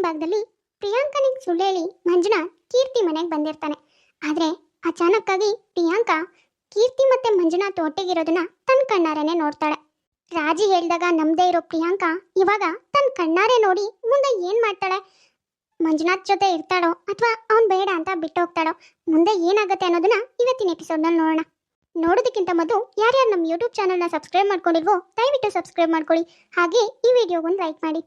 ಭಾಗದಲ್ಲಿ ಪ್ರಿಯಾಂಕನಿಗೆ ಸುಳ್ಳು ಹೇಳಿ ಮಂಜುನಾಥ್ ಕೀರ್ತಿ ಮನೆಗೆ ಬಂದಿರ್ತಾನೆ. ಆದ್ರೆ ಅಚಾನಕ್ಕಾಗಿ ಪ್ರಿಯಾಂಕಾ ಕೀರ್ತಿ ಮತ್ತೆ ಮಂಜುನಾಥ್ ಒಟ್ಟಿಗಿರೋದನ್ನ ತನ್ನ ಕಣ್ಣಾರೇನೆ ನೋಡ್ತಾಳೆ. ರಾಜಿ ಹೇಳ್ದಾಗ ನಮ್ದೇ ಇರೋ ಪ್ರಿಯಾಂಕಾ ಇವಾಗ ತನ್ನ ಕಣ್ಣಾರೆ ನೋಡಿ ಮುಂದೆ ಏನ್ ಮಾಡ್ತಾಳೆ? ಮಂಜುನಾಥ್ ಜೊತೆ ಇರ್ತಾಳೋ ಅಥವಾ ಅವ್ನ್ ಬೇಡ ಅಂತ ಬಿಟ್ಟು ಹೋಗ್ತಾಳೋ? ಮುಂದೆ ಏನಾಗುತ್ತೆ ಅನ್ನೋದನ್ನ ಇವತ್ತಿನ ಎಪಿಸೋಡ್ನಲ್ಲಿ ನೋಡೋಣ. ನೋಡೋದಕ್ಕಿಂತ ಮೊದಲು ಯಾರ್ಯಾರು ನಮ್ಮ ಯೂಟ್ಯೂಬ್ ಚಾನಲ್ನ ಸಬ್ಸ್ಕ್ರೈಬ್ ಮಾಡ್ಕೊಂಡಿಲ್ವೋ ದಯವಿಟ್ಟು ಸಬ್ಸ್ಕ್ರೈಬ್ ಮಾಡ್ಕೊಳ್ಳಿ. ಹಾಗೆ ಈ ವಿಡಿಯೋಗೊಂದು ಲೈಕ್ ಮಾಡಿ.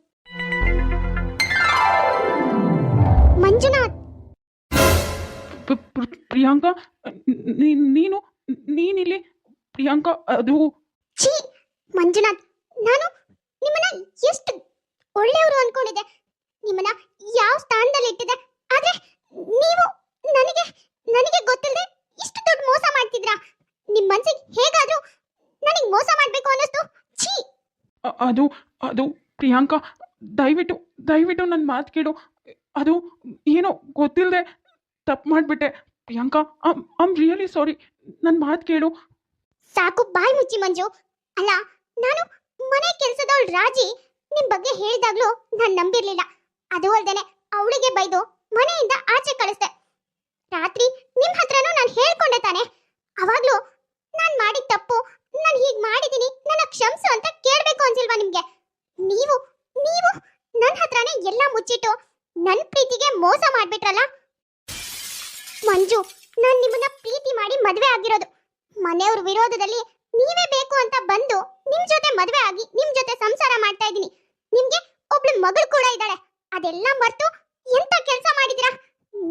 ಮಂಜುನಾಥ್, ಪ್ರಿಯಾಂಕಾ, ನೀನಿಲ್ಲಿ? ಪ್ರಿಯಾಂಕಾ, ಅದು ಛೀ ಮಂಜುನಾಥ್, ನಾನು ನಿಮ್ಮನ್ನ ಎಷ್ಟು ಒಳ್ಳೆಯವರು ಅನ್ಕೊಂಡಿದ್ದೆ, ನಿಮ್ಮನ್ನ ಯಾವ ಸ್ಥಾನದಲ್ಲಿ ಇಟ್ಟಿದ್ದೆ. ಆದ್ರೆ ನೀವು ನನಗೆ ನನಗೆ ಗೊತ್ತಿಲ್ಲದೆ ಇಷ್ಟು ದೊಡ್ಡ ಮೋಸ ಮಾಡ್ತಿದ್ರಾ? ನಿಮ್ಮ ಮನಸ್ಸಿಗೆ ಹೇಗಾದ್ರೂ ನನಗೆ ಮೋಸ ಮಾಡಬೇಕು ಅನ್ನಿಸ್ತು. ಛೀ! ಅದು ಅದು ಪ್ರಿಯಾಂಕಾ, ದಯವಿಟ್ಟು ನನ್ನ ಮಾತು ಕೇಳು. ಅದು ಏನೋ ಗೊತ್ತಿಲ್ಲದೆ ತಪ್ಪು ಮಾಡಿಬಿಟ್ಟೆ ಪ್ರಿಯಾಂಕಾ. I'm really sorry. ನನ್ನ ಮಾತು ಕೇಳು. ಸಾಕು, ಬಾಯಿ ಮುಚ್ಚಿ ಮಂಜು. ಅಲ್ಲ, ನಾನು ಮನೆ ಕೆಲಸದವಳು ರಾಜಿ ನಿಮ್ ಬಗ್ಗೆ ಹೇಳಿದಾಗ್ಲೂ ನಾನು ನಂಬಿರ್ಲಿಲ್ಲ. ಅದು ಅಲ್ದೇನೆ ಅವಳಿಗೆ ಬೈದು ಮನೆಯಿಂದ ಆಚೆ ಕಳಿಸ್ದೆ. ರಾತ್ರಿ ನಿಮ್ ಹತ್ರನೂ ನಾನು ಹೇಳ್ಕೊಂಡೆ ತಾನೆ. ಅವಾಗ್ಲೂ ನಾನು ಮಾಡಿದ ತಪ್ಪು, ನಾನು ಹೀಗೆ ಮಾಡಿದೀನಿ, ನನ್ನ ಕ್ಷಮಿಸು ಅಂತ ಕೇಳಬೇಕು ಅನ್ಸಿಲ್ವಾ ನಿಮ್ಗೆ? ನೀವು ನೀವು ನನ್ನ ಹತ್ರನೇ ಎಲ್ಲ ಮುಚ್ಚಿಟ್ಟು ನನ್ನ ಪ್ರೀತಿಗೆ ಮೋಸ ಮಾಡ್ಬಿಟ್ರಲ್ಲ. ಮಂಜು, ನಾನು ನಿಮ್ಮನ್ನ ಪ್ರೀತಿ ಮಾಡಿ ಮದುವೆ ಆಗಿರೋದು. ಮನೆಯವ್ರ ವಿರೋಧದಲ್ಲಿ ನೀವೇ ಬೇಕು ಅಂತ ಬಂದು ನಿಮ್ ಜೊತೆ ಮದುವೆ ಆಗಿ ನಿಮ್ ಜೊತೆ ಸಂಸಾರ ಮಾಡ್ತಾ ಇದ್ದೀನಿ. ನಿಮ್ಗೆ ಒಬ್ಳು ಮಗಳು ಕೂಡ ಇದ್ದಾಳೆ. ಅದೆಲ್ಲ ಮರ್ತು ಎಂತ ಕೆಲಸ ಮಾಡಿದಿರಾ?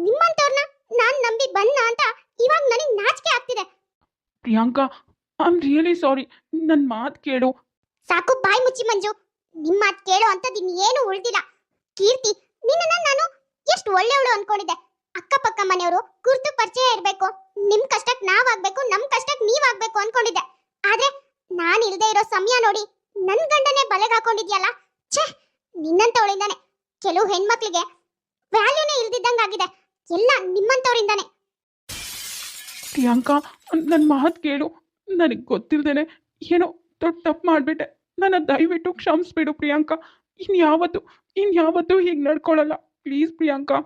ನಿಮ್ಮಂತವ್ರನ್ನ ನಾನ್ ನಂಬಿ ಬಂದ ಅಂತ ಇವಾಗ ನನಗೆ ನಾಚಿಕೆ ಆಗ್ತಿದೆ. Priyanka, I'm really sorry. ನನ್ನ ಮಾತು ಕೇಳು. ಸಾಕು, ಬಾಯಿ ಮುಚ್ಚಿ ಮಂಜು. ನಿಮ್ಮ ಮಾತು ಕೇಳೋ ಅಂತದ್ದು ಇನ್ನೇನು ಉಳಿದಿಲ್ಲ. ಕೀರ್ತಿ, ನಿನ್ನನ್ನ ನಾನು ಎಷ್ಟು ಒಳ್ಳೆಯವಳು ಅನ್ಕೊಂಡಿದ್ದೆ. ಅಕ್ಕಪಕ್ಕ ಮನೆಯವರು ಗುರ್ತು ಪರಿಚಯ ಇರಬೇಕು, ನಿಮ್ ಕಷ್ಟಕ್ಕೆ ನಾವಾಗ್ಬೇಕು, ನಮ್ ಕಷ್ಟಕ್ಕೆ ನೀವಾಗ್ಬೇಕು ಅನ್ಕೊಂಡಿದ್ದೆ. ಆದ್ರೆ ನಾನು ಇಲ್ದೇ ಇರೋ ಸಮಯ ನೋಡಿ ನನ್ ಗಂಡನೇ ಬಲೆಗೆ ಹಾಕೊಂಡಿದ್ಯಲ್ಲ. ಛೇ, ನಿನ್ನಂತವಳಿಂದಾನೆ ಕೆಲವು ಹೆಣ್ಮಕ್ಳಿಗೆ ವ್ಯಾಲ್ಯೂನೇ ಇಲ್ದಿದ್ದಂಗಾಗಿದೆ. ಎಲ್ಲ ನಿಮ್ಮಂತವರಿಂದಾನೆ. ಪ್ರಿಯಾಂಕಾ, ನನ್ನ ಮಾತು ಕೇಳು. ನನಗೆ ಗೊತ್ತಿಲ್ದೇನೆ ಏನೋ ದೊಡ್ಡ ತಪ್ಪು ಮಾಡಿಬಿಟ್ಟೆ. ನನ್ನ ದಯವಿಟ್ಟು ಕ್ಷಮಿಸ್ಬಿಡು ಪ್ರಿಯಾಂಕಾ. ಇನ್ಯಾವತ್ತೂ ಹೀಗೆ ನಡ್ಕೊಳ್ಳಲ್ಲ ಪ್ಲೀಸ್ ಪ್ರಿಯಾಂಕಾ.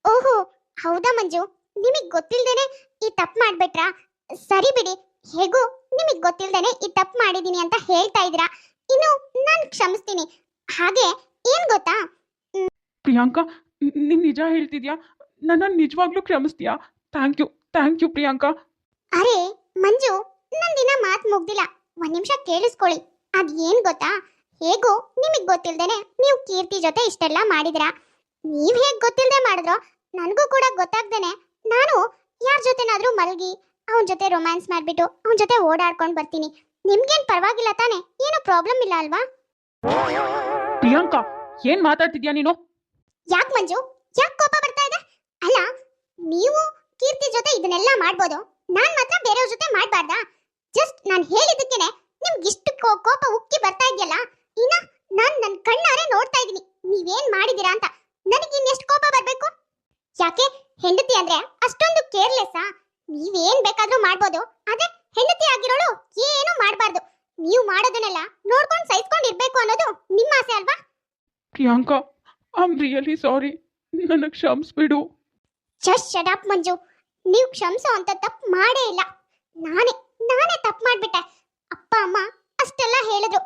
ಓಹೋ, ಹೌದಾ ಮಂಜು? ನಿಮಗ್ ಗೊತ್ತಿಲ್ದೇನೆ ಈ ತಪ್ಪು ಮಾಡ್ಬಿಟ್ರಾ? ಸರಿ ಬಿಡಿ, ಹೇಗೂ ನಿಮಗ್ ಗೊತ್ತಿಲ್ದೇನೆ ಈ ತಪ್ಪು ಮಾಡಿದೀನಿ ಅಂತ ಹೇಳ್ತಾ ಇದ್ದೀರಾ. ಇನ್ನು ನಾನು ಕ್ಷಮಿಸ್ತೀನಿ. ಹಾಗೆ ಏನ್ ಗೊತ್ತಾ ಪ್ರಿಯಾಂಕಾ, ನೀನು ನಿಜ ಹೇಳ್ತಿದ್ಯಾ? ನನ್ನ ನಿಜವಾಗ್ಲೂ ಕ್ಷಮಿಸ್ತೀಯಾ? Thank you Priyanka. ಅರೆ ಮಂಜು, ನಂದಿನ ಮಾತು ಮುಗ್ದಿಲ್ಲ, ಒಂದ್ ನಿಮಿಷ ಕೇಳಿಸ್ಕೊಳ್ಳಿ. ಅದ್ ಏನ್ ಗೊತ್ತಾ, ಹೇಗೂ ನಿಮಗ್ ಗೊತ್ತಿಲ್ದೇನೆ ನೀವು ಕೀರ್ತಿ ಜೊತೆ ಇಷ್ಟೆಲ್ಲ ಮಾಡಿದ್ರಾ. ನೀವ್ ಹೇಗ್ ಗೊತ್ತಿಲ್ದೆ ಮಾಡಿದ್ರೋ ನನಗೂ ಕೂಡ ಗೊತ್ತಾಗ್ದೇನೆ ನಾನು ಯಾರ ಜೊತೆನಾದ್ರೂ ಮಲಗಿ ಅವನ ಜೊತೆ ರೊಮ್ಯಾನ್ಸ್ ಮಾಡ್ಬಿಟ್ಟು ಅವನ ಜೊತೆ ಓಡಾಡ್ಕೊಂಡು ಬರ್ತೀನಿ. ನಿಮ್ಗೇನ್ ಪರವಾಗಿಲ್ಲ ತಾನೆ? ಏನು ಪ್ರಾಬ್ಲಮ್ ಇಲ್ಲ ಅಲ್ವಾ? ಪ್ರಿಯಾಂಕಾ, ಏನ್ ಮಾತಾಡ್ತಿದ್ಯಾ ನೀನು? ಯಾಕ್ ಮಂಜು, ಯಾಕೆ ಕೋಪ ಬರ್ತಾ ಇದೆ? ಅಲ್ಲ, ನೀವು ಕೀರ್ತಿ ಜೊತೆ ಇದನ್ನೆಲ್ಲ ಮಾಡ್ಬೋದು, ನಾನ್ ಮಾತ್ರ ಬೇರೆಯವ್ರ ಜೊತೆ ಮಾಡ್ಬಾರ್ದಾ? ಜಸ್ಟ್ ನಾನು ಹೇಳಿದ್ದಕ್ಕೇನೆ ನಿಮ್ಗೆ ಇಷ್ಟು ಕೋಪ ಉಕ್ಕಿ ಬರ್ತಾ ಇದೆಯಲ್ಲ. ಇನ್ನ ನಾನ್ ನನ್ನ ಕಣ್ಣಾರೆ ನೋಡ್ತಾ ಇದೀನಿ ನೀವೇನ್ ಮಾಡಿದೀರಾ ಅಂತ. ನನಗೆ ಇನ್ನೆಷ್ಟು ಕೋಪ ಬರ್ಬೇಕು? ಯಾಕೆ, ಹೆಂಡತಿ ಅಂದ್ರೆ ಅಷ್ಟೊಂದು ಕೇರ್ಲೆಸ್ಸಾ? ನೀವೇನ್ ಬೇಕಾದ್ರೂ ಮಾಡ್ಬೋದು, ಆದ್ರೆ ಹೆಂಡತಿ ಆಗಿರೋಳು ಏನು ಮಾಡ್ಬಾರ್ದು. ನೀವು ಮಾಡೋದನ್ನೆಲ್ಲ ನೋಡ್ಕೊಂಡು ಸಹಿಸ್ಕೊಂಡು ಇರ್ಬೇಕು ಅನ್ನೋದು ನಿಮ್ಮ ಆಸೆ ಅಲ್ವಾ? Priyanka, I'm really sorry. ನನ್ನ ಕ್ಷಮಿಸ್ಬಿಡು. ಜಸ್ಟ್ ಶಟ್ ಅಪ್ ಮಂಜು. ನೀವು ಕ್ಷಮಿಸೋ ಅಂತ ತಪ್ಪು ಮಾಡೇ ಇಲ್ಲ. ನಾನೇ ತಪ್ಪು ಮಾಡ್ಬಿಟ್ಟೆ. ಅಪ್ಪ ಅಮ್ಮ ಅಷ್ಟೆಲ್ಲ ಹೇಳಿದ್ರು,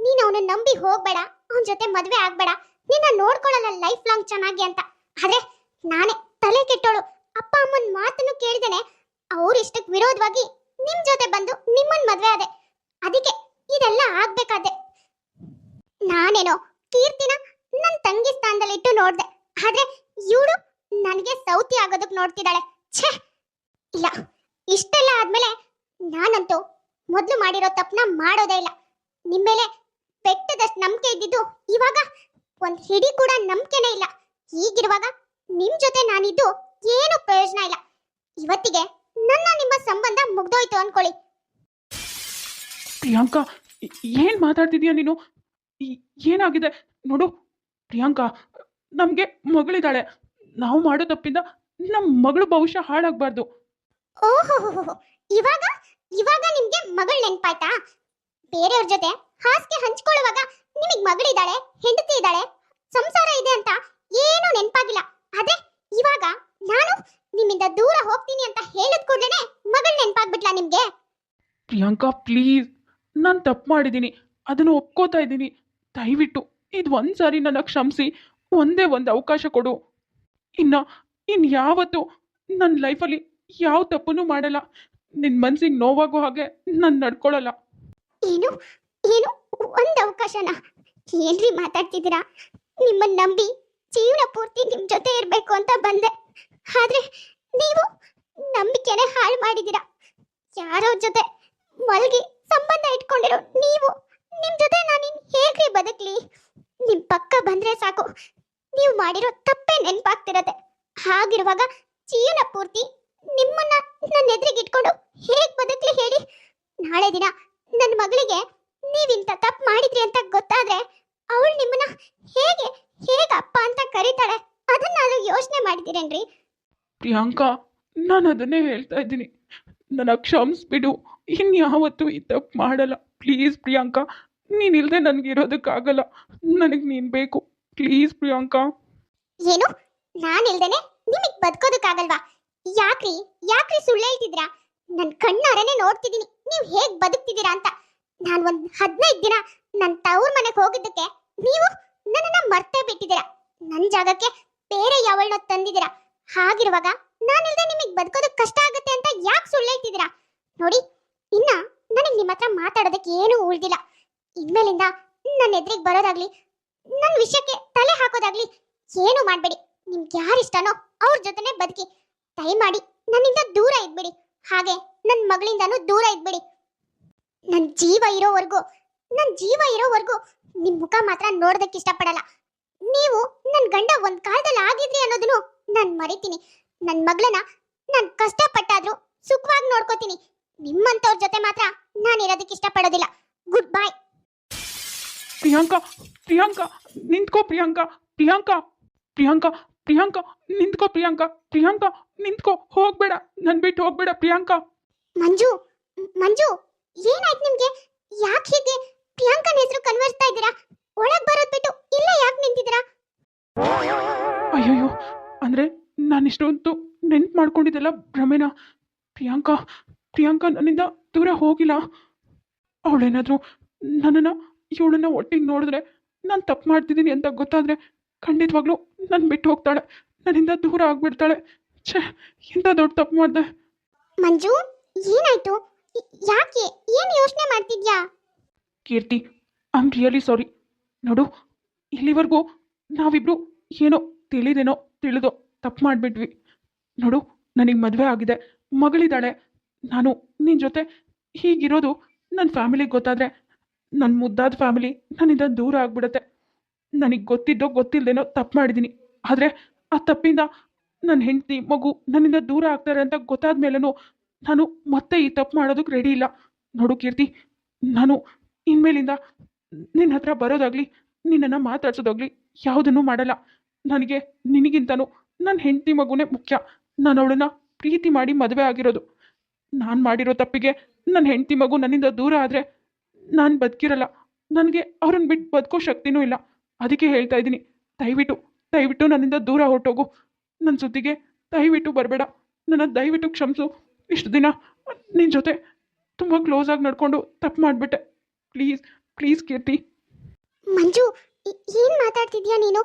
ನೀನು ಅವನ ನಂಬಿ ಹೋಗ್ಬೇಡ, ಅವನ ಜೊತೆ ಮದ್ವೆ ಆಗ್ಬೇಡ, ನಿನ್ನ ನೋಡ್ಕೊಳ್ಳಲ್ಲ ಲೈಫ್ ಲಾಂಗ್ ಚೆನ್ನಾಗಿ ಅಂತ. ಆದ್ರೆ ನಾನೇ ತಲೆ ಕೆಟ್ಟೋಳು. ಅಪ್ಪ ಅಮ್ಮನ ಮಾತನ್ನು ಕೇಳ್ದೇನೆ ಅವ್ರ ಇಷ್ಟಕ್ಕೆ ವಿರೋಧವಾಗಿ ನಿಮ್ ಜೊತೆ ಬಂದು ನಿಮ್ಮನ್ ಮದ್ವೆ ಆದೆ. ಅದಕ್ಕೆ ಇದೆಲ್ಲ ಆಗ್ಬೇಕಾದೆ. ನಾನೇನೋ ಕೀರ್ತಿನ ನನ್ನ ತಂಗಿ ಸ್ಥಾನದಲ್ಲಿ ಇಟ್ಟು ನೋಡ್ದೆ, ಆದ್ರೆ ಇವಳು ನನಗೆ ಸೌತಿ ಆಗೋದಕ್ಕೆ ನೋಡ್ತಿದ್ದಾಳೆ. ಛೇ, ಇಲ್ಲ, ಇಷ್ಟೆಲ್ಲ ಆದ್ಮೇಲೆ ನಾನಂತೂ ಮೊದಲು ಮಾಡಿರೋ ತಪ್ಪನ್ನ ಮಾಡೋದೇ ಇಲ್ಲ. ನಿಮ್ಮೇಲೆ ಬೆಟ್ಟದಷ್ಟು ನಂಬಿಕೆ ಇದ್ದಿದ್ದು ಇವಾಗ ಒಂದ್ ಹಿಡಿ ಕೂಡ ನಂಬಿಕೆನೇ ಇಲ್ಲ. ಹೀಗಿರುವಾಗ ನಿಮ್ ಜೊತೆ ನಾನಿದ್ದು ಏನು ಪ್ರಯೋಜನ ಇಲ್ಲ. ಇವತ್ತಿಗೆ ನನ್ನ ನಿಮ್ಮ ಸಂಬಂಧ ಮುಗ್ದೋಯ್ತು ಅನ್ಕೊಳ್ಳಿ. ಪ್ರಿಯಾಂಕಾ, ಏನ್ ಮಾತಾಡ್ತಿದ್ಯಾ ನೀನು? ಏನಾಗಿದೆ ನೋಡು ಪ್ರಿಯಾಂಕಾ, ನಮ್ಗೆ ಮಗಳಿದ್ದಾಳೆ. ನಾವು ಮಾಡೋ ತಪ್ಪಿಂದ ನಮ್ಮ ಮಗಳು ಭವಿಷ್ಯ ಹಾಳಾಗ್ಬಾರ್ದು. ಓಹೋ, ಇವಾಗ ಇವಾಗ ನಿಮ್ಗೆ ಮಗಳು ನೆನ್ಪಾಯ್ತಾ? ಬೇರೆಯವ್ರ ಜೊತೆ ಹಾಸಿಗೆ ಹಂಚ್ಕೊಳ್ಳುವಾಗ ನಿಮಗೆ ಮಗಳಿದ್ದಾಳೆ, ಹೆಂಡತಿ ಇದ್ದಾಳೆ, ಸಂಸಾರ ಇದೆ ಅಂತ ಏನೂ ನೆನಪಾಗಿಲ್ಲ. ಆದ್ರೆ ಇವಾಗ ನಾನು ನಿಮ್ಮಿಂದ ದೂರ ಹೋಗ್ತೀನಿ ಅಂತ ಹೇಳಿದ ಕೂಡಲೇ ಮಗಳು ನೆನಪಾಗ್ಬಿಟ್ಲಾ ನಿಮ್ಗೆ? ಪ್ರಿಯಾಂಕಾ ಪ್ಲೀಸ್, ನಾನು ತಪ್ಪು ಮಾಡಿದ್ದೀನಿ, ಅದನ್ನು ಒಪ್ಕೋತಾ ಇದ್ದೀನಿ. ದಯವಿಟ್ಟು ಇದು ಒಂದು ಸಾರಿ ನನ್ನ ಕ್ಷಮಿಸಿ, ಒಂದೇ ಒಂದು ಅವಕಾಶ ಕೊಡು. ಇನ್ಯಾವತ್ತೂ ನನ್ನ ಲೈಫಲ್ಲಿ ಯಾವ ತಪ್ಪನ್ನು ಮಾಡಲ್ಲ. ನಿನ್ನ ಮನ್ಸಿಗೆ ನೋವಾಗೋ ಹಾಗೆ ನಾನು ನಡ್ಕೊಳ್ಳಲ್ಲ. ಏನು ಏನು ಒಂದು ಅವಕಾಶನ? ಏನ್ರಿ ಮಾತಾಡ್ತಿದ್ದೀರಾ? ನಿಮ್ಮನ್ನ ನಂಬಿ ಜೀವನ ಪೂರ್ತಿ ನಿಮ್ ಜೊತೆ ಇರಬೇಕು ಅಂತ ಬಂದೆ. ಆದ್ರೆ ನೀವು ನಂಬಿಕೆನೆ ಹಾಳು ಮಾಡಿದ್ದೀರಾ. ಯಾರೋ ಜೊತೆ ಮಲ್ಗಿ ಸಂಬಂಧ ಇಟ್ಕೊಂಡಿರೋ ನೀವು, ನಿಮ್ ಜೊತೆ ನಾನು ಹೇಗ್ರಿ ಬದುಕ್ಲಿ? ನಿಮ್ ಪಕ್ಕ ಬಂದ್ರೆ ಸಾಕು ನೀವು ಮಾಡಿರೋ ತಪ್ಪೇ ನೆನಪಾಗ್ತಿರತ್ತೆ. ಹಾಗಿರುವಾಗ ಜೀವನ ಪೂರ್ತಿ ನಿಮ್ಮನ್ನ ನನ್ನ ಎದುರಿಗೆ ಇಟ್ಕೊಂಡು ಹೇಗ್ ಬದುಕ್ಲಿ ಹೇಳಿ? ನಾಳೆ ದಿನ ನನ್ನ ಮಗಳಿಗೆ ನೀವಿಂತ ತಪ್ಪು ಮಾಡಿದ್ರಿ ಅಂತ ಗೊತ್ತಾದ್ರೆ ಅವಳು ನಿಮ್ಮನ್ನ ಹೇಗೆ ಹೇಗೆ ಅಪ್ಪ ಅಂತ ಕರೀತಾಳೆ? ಅದನ್ನಾದ್ರೂ ಯೋಚನೆ ಮಾಡಿದ್ದೀರೇನ್ರಿ? ಪ್ರಿಯಾಂಕಾ, ನಾನು ಅದನ್ನೇ ಹೇಳ್ತಾ ಇದ್ದೀನಿ, ನನ್ನ ಕ್ಷಮಿಸ್ಬಿಡು. ಇನ್ಯಾವತ್ತೂ ಈ ತಪ್ಪು ಮಾಡಲ್ಲ. ಪ್ಲೀಸ್ ಪ್ರಿಯಾಂಕಾ, ನೀನಿಲ್ಲದೆ ನನಗಿರೋದಕ್ಕಾಗಲ್ಲ. ನನಗೆ ನೀನು ಬೇಕು. ಪ್ಲೀಸ್ ಪ್ರಿಯಾಂಕಾ. ಏನು? ನಾನಿಲ್ದೇನೆ ನಿಮಗ್ ಬದುಕೋದಕ್ಕಾಗಲ್ವಾ? ಯಾಕ್ರಿ ಯಾಕ್ರಿ ಸುಳ್ಳು ಹೇಳ್ತಿದ್ದೀರಾ? ನನ್ನ ಕಣ್ಣಾರನೆ ನೋಡ್ತಿದ್ದೀನಿ ನೀವು ಹೇಗ್ ಬದುಕ್ತಿದ್ದೀರಾ ಅಂತ. ನಾನು ಒಂದ್ 15 ದಿನ ನನ್ನ ತವ್ರ ಮನೆಗೆ ಹೋಗಿದ್ದಕ್ಕೆ ನೀವು ನನ್ನನ್ನ ಮರ್ತೇ ಬಿಟ್ಟಿದ್ದೀರಾ. ನನ್ನ ಜಾಗಕ್ಕೆ ಬೇರೆ ಯಾವಳನ್ನ ತಂದಿದ್ದೀರಾ. ಹಾಗಿರುವಾಗ ನಾನಿಲ್ದೆ ನಿಮಗ್ ಬದುಕೋದಕ್ಕೆ ಕಷ್ಟ ಆಗುತ್ತೆ ಅಂತ ಯಾಕೆ ಸುಳ್ಳು ಹೇಳ್ತಿದ್ದೀರಾ? ನೋಡಿ, ಇನ್ನ ನನಗೆ ನಿಮ್ಮ ಹತ್ರ ಮಾತಾಡೋದಕ್ಕೆ ಏನೂ ಉಳ್ದಿಲ್ಲ. ಇನ್ಮೇಲಿಂದ ನನ್ನ ಎದುರಿಗೆ ಬರೋದಾಗ್ಲಿ, ನನ್ನ ವಿಷಯಕ್ಕೆ ತಲೆ ಹಾಕೋದಾಗ್ಲಿ ಏನು ಮಾಡಬೇಡಿ. ನಿಮ್ಗೆ ಯಾರು ಇಷ್ಟನೋ ಅವ್ರ ಜೊತೆನೆ ಬದುಕಿ. ದಯಮಾಡಿ ನನ್ನಿಂದ ದೂರ ಇದ್ಬಿಡಿ. ಹಾಗೆ ನನ್ನ ಮಗಳಿಂದನೂ ದೂರ ಇದ್ಬಿಡಿ. ನನ್ನ ಜೀವ ಇರೋವರೆಗೂ ನಿಮ್ ಮುಖ ಮಾತ್ರ ನೋಡೋದಕ್ಕೆ ಇಷ್ಟಪಡಲ್ಲ. ನೀವು ನನ್ನ ಗಂಡ ಒಂದ್ ಕಾಲದಲ್ಲಿ ಆಗಿದ್ರಿ ಅನ್ನೋದನ್ನು ನಾನು ಮರಿತೀನಿ. ನನ್ನ ಮಗಳನ್ನ ನಾನು ಕಷ್ಟಪಟ್ಟಾದ್ರೂ ಸುಖವಾಗಿ ನೋಡ್ಕೋತೀನಿ. ನಿಮ್ಮಂತವ್ರ ಜೊತೆ ಮಾತ್ರ ನಾನು ಇರೋದಕ್ಕೆ ಇಷ್ಟಪಡೋದಿಲ್ಲ. Good bye. ಪ್ರಿಯಾಂಕಾ, ಪ್ರಿಯಾಂಕಾ ನಿಂತ್ಕೋ. ಪ್ರಿಯಾಂಕಾ, ಪ್ರಿಯಾಂಕಾ, ಪ್ರಿಯಾಂಕಾ, ಪ್ರಿಯಾಂಕಾ ನಿಂತ್ಕೋ. ಪ್ರಿಯಾಂಕಾ, ಪ್ರಿಯಾಂಕಾ ನಿಂತ್ಕೋ. ಹೋಗ್ಬೇಡ, ನನ್ ಬಿಟ್ಟು ಹೋಗ್ಬೇಡ ಪ್ರಿಯಾಂಕಾ. ಮಂಜು, ಮಂಜು ಏನಾಯ್ತು ನಿಮ್ಗೆ? ಯಾಕೆ ಹೀಗೆ ಪ್ರಿಯಾಂಕನ ಹೆಸರು ಕನ್ವರ್ಸ್ತಾ ಇದ್ದೀರಾ? ಒಳಗ್ ಬರೋದ್ ಬಿಟ್ಟು ಇಲ್ಲ ಯಾಕೆ ನಿಂತಿದ್ದೀರಾ? ಅಯ್ಯಯ್ಯೋ, ಅಂದ್ರೆ ನಾನು ಇಷ್ಟೊಂದು ನೆನ್ಪು ಮಾಡ್ಕೊಂಡಿದ್ದೆಲ್ಲ ಭ್ರಮೆನಾ? ಪ್ರಿಯಾಂಕಾ, ಪ್ರಿಯಾಂಕಾ ನನ್ನಿಂದ ದೂರ ಹೋಗಿಲ್ಲ. ಅವಳೇನಾದರೂ ನನ್ನನ್ನು ಇವಳನ್ನ ಒಟ್ಟಿಗೆ ನೋಡಿದ್ರೆ, ನಾನು ತಪ್ಪು ಮಾಡ್ತಿದ್ದೀನಿ ಅಂತ ಗೊತ್ತಾದರೆ ಖಂಡಿತವಾಗ್ಲೂ ನನ್ನ ಬಿಟ್ಟು ಹೋಗ್ತಾಳೆ, ನನ್ನಿಂದ ದೂರ ಆಗ್ಬಿಡ್ತಾಳೆ. ಛೇ, ಇಂಥ ದೊಡ್ಡ ತಪ್ಪು ಮಾಡಿದೆ. ಮಂಜು ಏನಾಯ್ತು? ಯಾಕೆ ಏನು ಯೋಚನೆ ಮಾಡ್ತಿದ್ಯಾ? ಕೀರ್ತಿ, ಐ ಆಮ್ ರಿಯಲಿ ಸಾರಿ. ನೋಡು, ಇಲ್ಲಿವರೆಗೂ ನಾವಿಬ್ರು ಏನೋ ತಿಳಿದೇನೋ ತಿಳಿದೋ ತಪ್ಪು ಮಾಡಿಬಿಟ್ವಿ. ನೋಡು, ನನಗೆ ಮದುವೆ ಆಗಿದೆ, ಮಗಳಿದ್ದಾಳೆ. ನಾನು ನಿನ್ನ ಜೊತೆ ಹೀಗಿರೋದು ನನ್ನ ಫ್ಯಾಮಿಲಿಗೆ ಗೊತ್ತಾದರೆ ನನ್ನ ಮುದ್ದಾದ ಫ್ಯಾಮಿಲಿ ನನ್ನಿಂದ ದೂರ ಆಗ್ಬಿಡುತ್ತೆ. ನನಗೆ ಗೊತ್ತಿದ್ದೋ ಗೊತ್ತಿಲ್ಲದೇನೋ ತಪ್ಪು ಮಾಡಿದ್ದೀನಿ. ಆದರೆ ಆ ತಪ್ಪಿಂದ ನನ್ನ ಹೆಂಡತಿ ಮಗು ನನ್ನಿಂದ ದೂರ ಆಗ್ತಾರೆ ಅಂತ ಗೊತ್ತಾದ ಮೇಲೂ ನಾನು ಮತ್ತೆ ಈ ತಪ್ಪು ಮಾಡೋದಕ್ಕೆ ರೆಡಿ ಇಲ್ಲ. ನೋಡು ಕೀರ್ತಿ, ನಾನು ಇನ್ಮೇಲಿಂದ ನಿನ್ನ ಹತ್ರ ಬರೋದಾಗಲಿ ನಿನ್ನನ್ನು ಮಾತಾಡ್ಸೋದಾಗಲಿ ಯಾವುದನ್ನು ಮಾಡಲ್ಲ. ನನಗೆ ನಿನಗಿಂತನೂ ನನ್ನ ಹೆಂಡತಿ ಮಗುನೇ ಮುಖ್ಯ. ನಾನು ಅವಳನ್ನ ಪ್ರೀತಿ ಮಾಡಿ ಮದುವೆ ಆಗಿರೋದು. ನಾನು ಮಾಡಿರೋ ತಪ್ಪಿಗೆ ನನ್ನ ಹೆಂಡತಿ ಮಗು ನನ್ನಿಂದ ದೂರ ಆದರೆ ನಾನು ಬದುಕಿರಲ್ಲ. ನನಗೆ ಅವ್ರನ್ನ ಬಿಟ್ಟು ಬದುಕೋ ಶಕ್ತಿನೂ ಇಲ್ಲ. ಅದಕ್ಕೆ ಹೇಳ್ತಾ ಇದ್ದೀನಿ, ದಯವಿಟ್ಟು ದಯವಿಟ್ಟು ನನ್ನಿಂದ ದೂರ ಹೊರಟೋಗು. ನನ್ನ ಸುದ್ದಿಗೆ ದಯವಿಟ್ಟು ಬರಬೇಡ. ನನ್ನ ದಯವಿಟ್ಟು ಕ್ಷಮಿಸು. ಇಷ್ಟು ದಿನ ನಿನ್ನ ಜೊತೆ ತುಂಬ ಕ್ಲೋಸ್ ಆಗಿ ನಡ್ಕೊಂಡು ತಪ್ಪು ಮಾಡಿಬಿಟ್ಟೆ. ಪ್ಲೀಸ್ ಪ್ಲೀಸ್ ಕೀರ್ತಿ. ಮಂಜು, ಏನ್ ಮಾತಾಡ್ತಿದ್ಯಾ ನೀನು?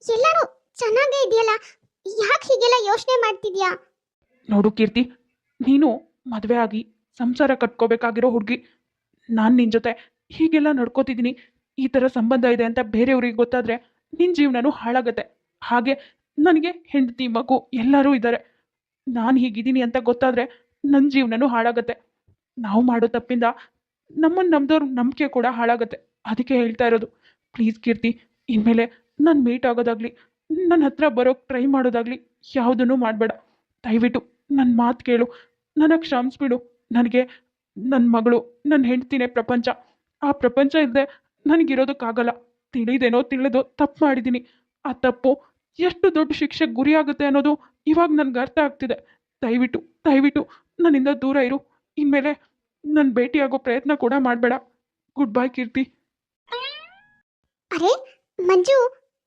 ಎಲ್ಲರೂ ಚೆನ್ನಾಗೇ ಇದೆಯಲ್ಲ, ಯಾಕೆ ಹೀಗೆಲ್ಲ ಯೋಚನೆ ಮಾಡ್ತಿದ್ಯಾ? ನೋಡು ಕೀರ್ತಿ, ನೀನು ಮದುವೆ ಆಗಿ ಸಂಸಾರ ಕಟ್ಕೋಬೇಕಾಗಿರೋ ಹುಡುಗಿ. ನಾನು ನಿನ್ನ ಜೊತೆ ಹೀಗೆಲ್ಲ ನಡ್ಕೋತಿದ್ದೀನಿ, ಈ ಥರ ಸಂಬಂಧ ಇದೆ ಅಂತ ಬೇರೆಯವ್ರಿಗೆ ಗೊತ್ತಾದರೆ ನಿನ್ನ ಜೀವನನೂ ಹಾಳಾಗತ್ತೆ. ಹಾಗೆ ನನಗೆ ಹೆಂಡತಿ ಮಗು ಎಲ್ಲರೂ ಇದ್ದಾರೆ. ನಾನು ಹೀಗಿದ್ದೀನಿ ಅಂತ ಗೊತ್ತಾದರೆ ನನ್ನ ಜೀವನನೂ ಹಾಳಾಗತ್ತೆ. ನಾವು ಮಾಡೋ ತಪ್ಪಿಂದ ನಮ್ಮನ್ನು ನಮ್ದವ್ರ ನಂಬಿಕೆ ಕೂಡ ಹಾಳಾಗತ್ತೆ. ಅದಕ್ಕೆ ಹೇಳ್ತಾ ಇರೋದು, ಪ್ಲೀಸ್ ಕೀರ್ತಿ, ಇನ್ಮೇಲೆ ನಾನು ಮೀಟ್ ಆಗೋದಾಗಲಿ ನನ್ನ ಹತ್ರ ಬರೋಕ್ಕೆ ಟ್ರೈ ಮಾಡೋದಾಗಲಿ ಯಾವುದನ್ನು ಮಾಡಬೇಡ. ದಯವಿಟ್ಟು ನನ್ನ ಮಾತು ಕೇಳು, ನನಗೆ ಕ್ಷಮಿಸ್ಬಿಡು. ನನಗೆ ನನ್ನ ಮಗಳು, ನನ್ನ ಹೆಂಡ್ತಿನೇ ಪ್ರಪಂಚ. ಆ ಪ್ರಪಂಚ ಇಲ್ಲದೆ ನನಗಿರೋದಕ್ಕಾಗಲ್ಲ. ತಿಳಿದೇನೋ ತಿಳಿದೋ ತಪ್ಪು ಮಾಡಿದ್ದೀನಿ. ಆ ತಪ್ಪು ಎಷ್ಟು ದೊಡ್ಡ ಶಿಕ್ಷೆಗೆ ಗುರಿಯಾಗುತ್ತೆ ಅನ್ನೋದು ಇವಾಗ ನನಗೆ ಅರ್ಥ ಆಗ್ತಿದೆ. ದಯವಿಟ್ಟು ದಯವಿಟ್ಟು ನನ್ನಿಂದ ದೂರ ಇರು. ಇನ್ಮೇಲೆ ನನ್ನ ಭೇಟಿಯಾಗೋ ಪ್ರಯತ್ನ ಕೂಡ ಮಾಡಬೇಡ. ಗುಡ್ ಬೈ ಕೀರ್ತಿ. ಅರೆ ಮಂಜು,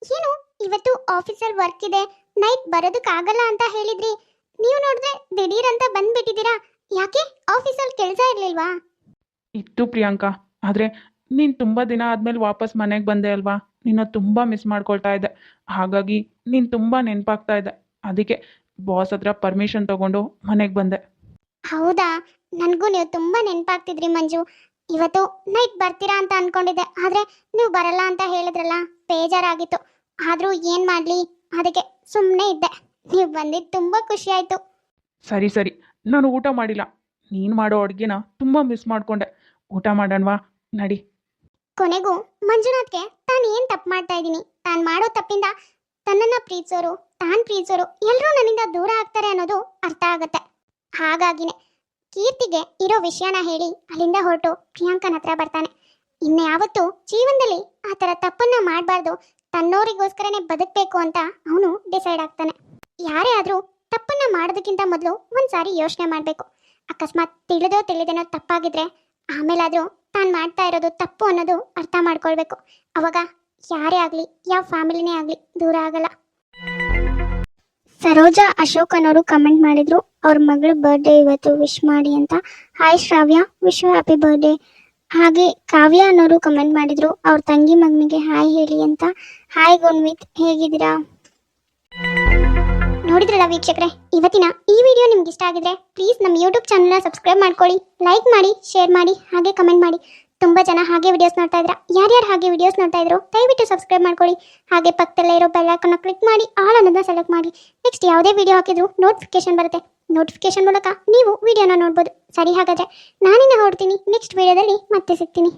ಏನು ಇವತ್ತು ಆಫೀಸಲ್ಲಿ ವರ್ಕ್ ಇದೆ, ನೈಟ್ ಬರೋದಕ್ಕಾಗಲ್ಲ ಅಂತ ಹೇಳಿದ್ರಿ. ನೀವು ನೋಡಿದ್ರೆ ದಿಢೀರ್ ಅಂತ ಬಂದ್ಬಿಟ್ಟಿದ್ದೀರಾ. ಯಾಕೆ ಆಫೀಸಲ್ಲಿ ಕೆಲಸ ಇರಲಿಲ್ವಾ? ಇತ್ತು ಪ್ರಿಯಾಂಕಾ, ಆದರೆ ನೀನು ತುಂಬ ದಿನ ಆದಮೇಲೆ ವಾಪಸ್ ಮನೆಗೆ ಬಂದೆ ಅಲ್ವಾ, ನಿನ್ನ ತುಂಬ ಮಿಸ್ ಮಾಡ್ಕೊಳ್ತಾ ಇದ್ದೆ. ಹಾಗಾಗಿ ನೀನು ತುಂಬ ನೆನಪಾಗ್ತಾ ಇದ್ದೆ. ಅದಕ್ಕೆ ಬಾಸ್ ಹತ್ರ ಪರ್ಮಿಷನ್ ತಗೊಂಡು ಮನೆಗೆ ಬಂದೆ. ಹೌದಾ, ನನಗೂ ನೀವು ತುಂಬ ನೆನಪಾಗ್ತಿದ್ರಿ ಮಂಜು. ಇವತ್ತು ನೈಟ್ ಬರ್ತೀರಾ ಅಂತ ಅನ್ಕೊಂಡಿದ್ದೆ, ಆದರೆ ನೀವು ಬರಲ್ಲ ಅಂತ ಹೇಳಿದ್ರಲ್ಲ, ಬೇಜಾರಾಗಿತ್ತು. ಆದರೂ ಏನು ಮಾಡಲಿ, ಅದಕ್ಕೆ ಸುಮ್ಮನೆ ಇದ್ದೆ. ನೀವು ಬಂದಿದ್ದು ತುಂಬ ಖುಷಿ ಆಯಿತು. ಸರಿ ಸರಿ, ನಾನು ಊಟ ಮಾಡಿಲ್ಲ. ನೀನು ಮಾಡೋ ಅಡುಗೆನ ತುಂಬ ಮಿಸ್ ಮಾಡಿಕೊಂಡೆ. ಊಟ ಮಾಡೋಣವಾ? ನಡಿ. ಕೊನೆಗೂ ಮಂಜುನಾಥ್ಗೆ ತಾನು ಏನು ತಪ್ಪು ಮಾಡ್ತಾ ಇದ್ದೀನಿ, ತಾನು ಮಾಡೋ ತಪ್ಪಿಂದ ತನ್ನನ್ನು ಪ್ರೀತಿಸೋರು, ತಾನು ಪ್ರೀತಿಸೋರು ಎಲ್ಲರೂ ನನ್ನಿಂದ ದೂರ ಆಗ್ತಾರೆ ಅನ್ನೋದು ಅರ್ಥ ಆಗುತ್ತೆ. ಹಾಗಾಗಿನೇ ಕೀರ್ತಿಗೆ ಇರೋ ವಿಷಯನ ಹೇಳಿ ಅಲ್ಲಿಂದ ಹೊರಟು ಪ್ರಿಯಾಂಕನ ಹತ್ರ ಬರ್ತಾನೆ. ಇನ್ಯಾವತ್ತೂ ಜೀವನದಲ್ಲಿ ಆ ಥರ ತಪ್ಪನ್ನ ಮಾಡಬಾರ್ದು, ತನ್ನೋರಿಗೋಸ್ಕರನೇ ಬದುಕಬೇಕು ಅಂತ ಅವನು ಡಿಸೈಡ್ ಆಗ್ತಾನೆ. ಯಾರೇ ಆದರೂ ತಪ್ಪನ್ನ ಮಾಡೋದಕ್ಕಿಂತ ಮೊದಲು ಒಂದ್ಸಾರಿ ಯೋಚನೆ ಮಾಡಬೇಕು. ಅಕಸ್ಮಾತ್ ತಿಳಿದೋ ತಿಳಿದೇನೋ ತಪ್ಪಾಗಿದ್ರೆ ಆಮೇಲಾದರೂ ತಾನು ಮಾಡ್ತಾ ಇರೋದು ತಪ್ಪು ಅನ್ನೋದು ಅರ್ಥ ಮಾಡ್ಕೊಳ್ಬೇಕು. ಅವಾಗ ಯಾರೇ ಆಗಲಿ, ಯಾವ ಫ್ಯಾಮಿಲಿನೇ ಆಗಲಿ ದೂರ ಆಗಲ್ಲ. ಸರೋಜಾ ಅಶೋಕ್ ಅನ್ನೋರು ಕಮೆಂಟ್ ಮಾಡಿದ್ರು, ಅವ್ರ ಮಗಳ ಬರ್ಡೇ ಇವತ್ತು ವಿಶ್ ಮಾಡಿ ಅಂತ. ಹಾಯ್ ಶ್ರಾವ್ಯ, ವಿಶ್ ಹ್ಯಾಪಿ ಬರ್ಡೇ. ಹಾಗೆ ಕಾವ್ಯ ಅನ್ನೋರು ಕಮೆಂಟ್ ಮಾಡಿದ್ರು, ಅವ್ರ ತಂಗಿ ಮಗನಿಗೆ ಹಾಯ್ ಹೇಳಿ ಅಂತ. ಹಾಯ್ ಗುಣ್ವಿತ್, ಹೇಗಿದ್ದೀರಾ? ನೋಡಿದ್ರಲ್ಲ ವೀಕ್ಷಕರೇ, ಇವತ್ತಿನ ಈ ವಿಡಿಯೋ ನಿಮ್ಗೆ ಇಷ್ಟ ಆಗಿದ್ರೆ ಪ್ಲೀಸ್ ನಮ್ಮ ಯೂಟ್ಯೂಬ್ ಚಾನಲ್ನ ಸಬ್ಸ್ಕ್ರೈಬ್ ಮಾಡ್ಕೊಳ್ಳಿ, ಲೈಕ್ ಮಾಡಿ, ಶೇರ್ ಮಾಡಿ, ಹಾಗೆ ಕಮೆಂಟ್ ಮಾಡಿ. ತುಂಬ ಜನ ಹಾಗೆ ವಿಡಿಯೋಸ್ ನೋಡ್ತಾ ಇದ್ದೀರಾ. ಯಾರ್ಯಾರು ಹಾಗೆ ವಿಡಿಯೋಸ್ ನೋಡ್ತಾ ಇದ್ರು ದಯವಿಟ್ಟು ಸಬ್ಸ್ಕ್ರೈಬ್ ಮಾಡ್ಕೊಳ್ಳಿ. ಹಾಗೆ ಪಕ್ಕದಲ್ಲೇ ಇರೋ ಬೆಲ್ ಐಕಾನ್ನ ಕ್ಲಿಕ್ ಮಾಡಿ ಆಲ್ ಅನ್ನೋದನ್ನ ಸೆಲೆಕ್ಟ್ ಮಾಡಿ. ನೆಕ್ಸ್ಟ್ ಯಾವುದೇ ವಿಡಿಯೋ ಹಾಕಿದ್ರು ನೋಟಿಫಿಕೇಶನ್ ಬರುತ್ತೆ. ನೋಟಿಫಿಕೇಶನ್ ಮೂಲಕ ನೀವು ವಿಡಿಯೋನ ನೋಡ್ಬೋದು. ಸರಿ, ಹಾಗಾದರೆ ನಾನಿನ್ನ ಹೊರಡ್ತೀನಿ. ನೆಕ್ಸ್ಟ್ ವಿಡಿಯೋದಲ್ಲಿ ಮತ್ತೆ ಸಿಗ್ತೀನಿ.